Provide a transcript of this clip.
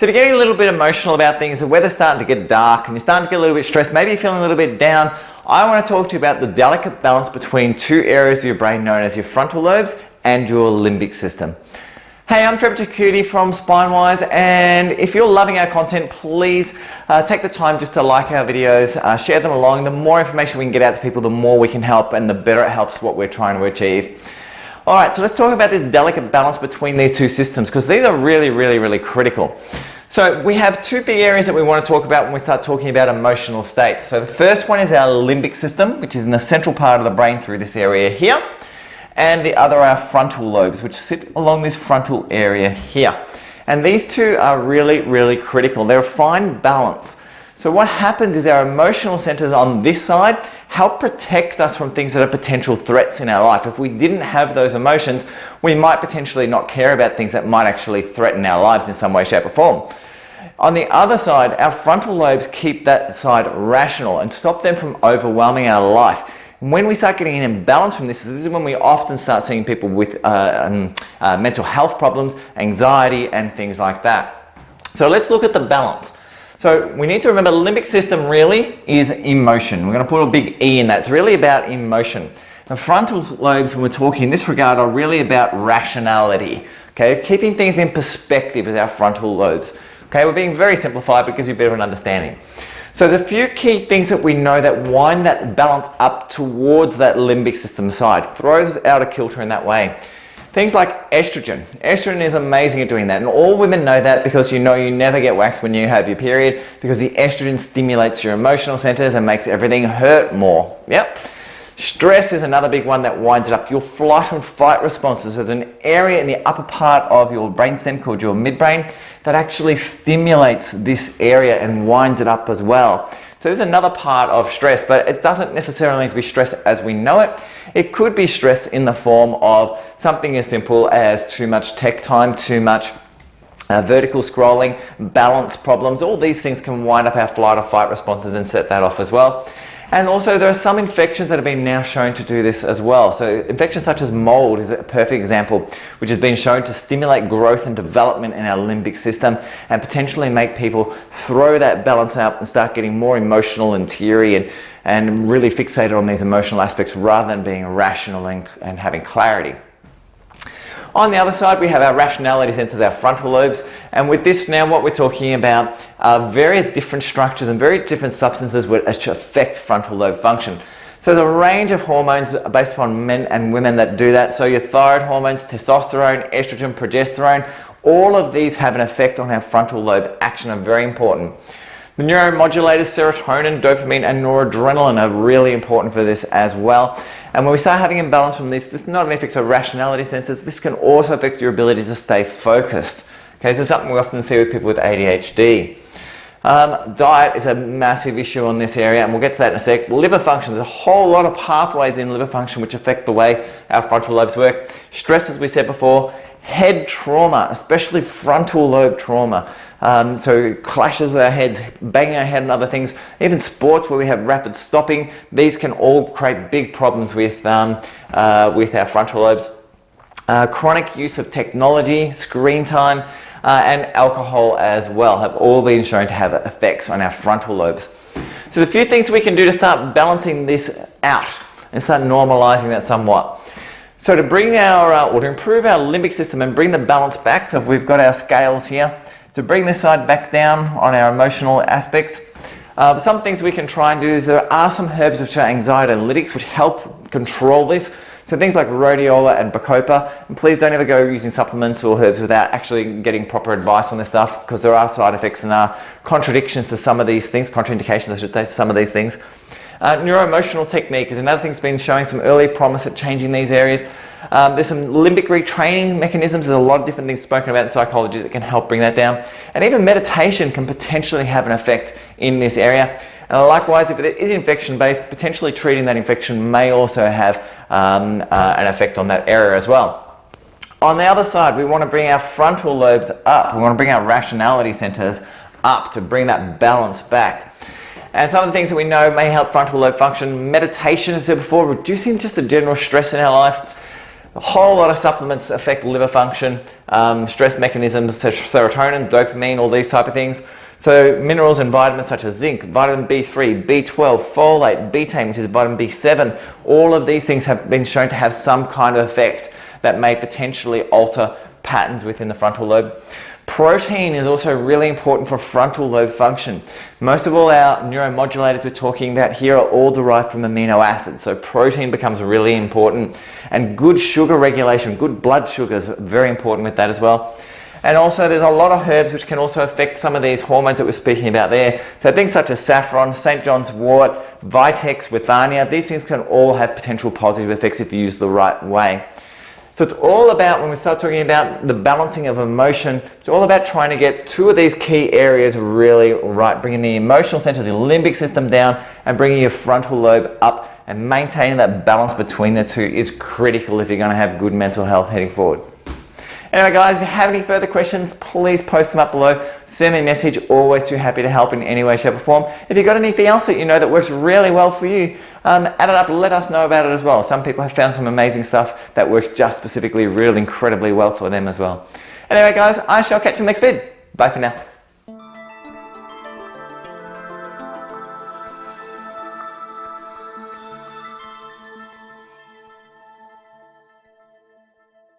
So if you're getting a little bit emotional about things, the weather's starting to get dark and you're starting to get a little bit stressed, maybe you're feeling a little bit down, I want to talk to you about the delicate balance between two areas of your brain known as your frontal lobes and your limbic system. Hey, I'm Trevor Tacuti from SpineWise, and if you're loving our content, please take the time just to like our videos, share them along. The more information we can get out to people, the more we can help and the better it helps what we're trying to achieve. All right, so let's talk about this delicate balance between these two systems, because these are really critical. So we have two big areas that we want to talk about when we start talking about emotional states. So the first one is our limbic system, which is in the central part of the brain through this area here. And the other are frontal lobes, which sit along this frontal area here. And these two are really critical. They're a fine balance. So what happens is our emotional centers on this side help protect us from things that are potential threats in our life. If we didn't have those emotions, we might potentially not care about things that might actually threaten our lives in some way, shape or form. On the other side, our frontal lobes keep that side rational and stop them from overwhelming our life. When we start getting an imbalance from this is when we often start seeing people with mental health problems, anxiety, and things like that. So let's look at the balance. So we need to remember the limbic system really is emotion. We're going to put a big E in that. It's really about emotion. The frontal lobes, when we're talking in this regard, are really about rationality. Okay, keeping things in perspective is our frontal lobes. Okay, we're being very simplified, but gives you a bit of an understanding. So the few key things that we know that wind that balance up towards that limbic system side, throws us out of kilter in that way. Things like estrogen. Estrogen is amazing at doing that, and all women know that because you know you never get waxed when you have your period, because the estrogen stimulates your emotional centers and makes everything hurt more. Yep. Stress is another big one that winds it up. Your flight and fight responses. There's an area in the upper part of your brainstem called your midbrain that actually stimulates this area and winds it up as well. So there's another part of stress, but it doesn't necessarily need to be stress as we know it. It could be stress in the form of something as simple as too much tech time, too much vertical scrolling, balance problems. All these things can wind up our flight or fight responses and set that off as well. And also there are some infections that have been now shown to do this as well. So infections such as mold is a perfect example, which has been shown to stimulate growth and development in our limbic system and potentially make people throw that balance out and start getting more emotional and teary and really fixated on these emotional aspects rather than being rational and having clarity. On the other side, we have our rationality centers, our frontal lobes, and with this now what we're talking about are various different structures and very different substances which affect frontal lobe function. So there's a range of hormones based upon men and women that do that. So your thyroid hormones, testosterone, estrogen, progesterone, all of these have an effect on our frontal lobe action, are very important. The neuromodulators, serotonin, dopamine, and noradrenaline are really important for this as well. And when we start having imbalance from this not only affects our rationality centers, this can also affect your ability to stay focused. Okay, so something we often see with people with ADHD. Diet is a massive issue on this area, and we'll get to that in a sec. Liver function, there's a whole lot of pathways in liver function which affect the way our frontal lobes work. Stress, as we said before. Head trauma, especially frontal lobe trauma. So clashes with our heads, banging our head and other things. Even sports where we have rapid stopping, these can all create big problems with our frontal lobes. Chronic use of technology, screen time, and alcohol as well have all been shown to have effects on our frontal lobes. So the few things we can do to start balancing this out and start normalizing that somewhat. So to bring or to improve our limbic system and bring the balance back, so we've got our scales here, to bring this side back down on our emotional aspect, some things we can try and do is there are some herbs which are anxiety analytics which help control this. So things like rhodiola and bacopa, and please don't ever go using supplements or herbs without actually getting proper advice on this stuff, because there are side effects and are contradictions to some of these things, contraindications I should say, to some of these things. Neuroemotional technique is another thing that's been showing some early promise at changing these areas. There's some limbic retraining mechanisms. There's a lot of different things spoken about in psychology that can help bring that down. And even meditation can potentially have an effect in this area. And likewise, if it is infection-based, potentially treating that infection may also have an effect on that area as well. On the other side, we want to bring our frontal lobes up. We want to bring our rationality centers up to bring that balance back. And some of the things that we know may help frontal lobe function: meditation, as I said before, reducing just the general stress in our life. A whole lot of supplements affect liver function, stress mechanisms, serotonin, dopamine, all these type of things. So minerals and vitamins such as zinc, vitamin B3, B12, folate, betaine, which is vitamin B7, all of these things have been shown to have some kind of effect that may potentially alter patterns within the frontal lobe. Protein is also really important for frontal lobe function. Most of all our neuromodulators we're talking about here are all derived from amino acids, so protein becomes really important. And good sugar regulation, good blood sugar is very important with that as well. And also there's a lot of herbs which can also affect some of these hormones that we're speaking about there. So things such as saffron, St. John's wort, Vitex, Withania, these things can all have potential positive effects if used the right way. So it's all about, when we start talking about the balancing of emotion, it's all about trying to get two of these key areas really right, bringing the emotional centers, the limbic system down, and bringing your frontal lobe up, and maintaining that balance between the two is critical if you're going to have good mental health heading forward. Anyway guys, if you have any further questions, please post them up below. Send me a message, always too happy to help in any way, shape or form. If you've got anything else that you know that works really well for you, add it up, let us know about it as well. Some people have found some amazing stuff that works just specifically really incredibly well for them as well. Anyway guys, I shall catch you in the next vid. Bye for now.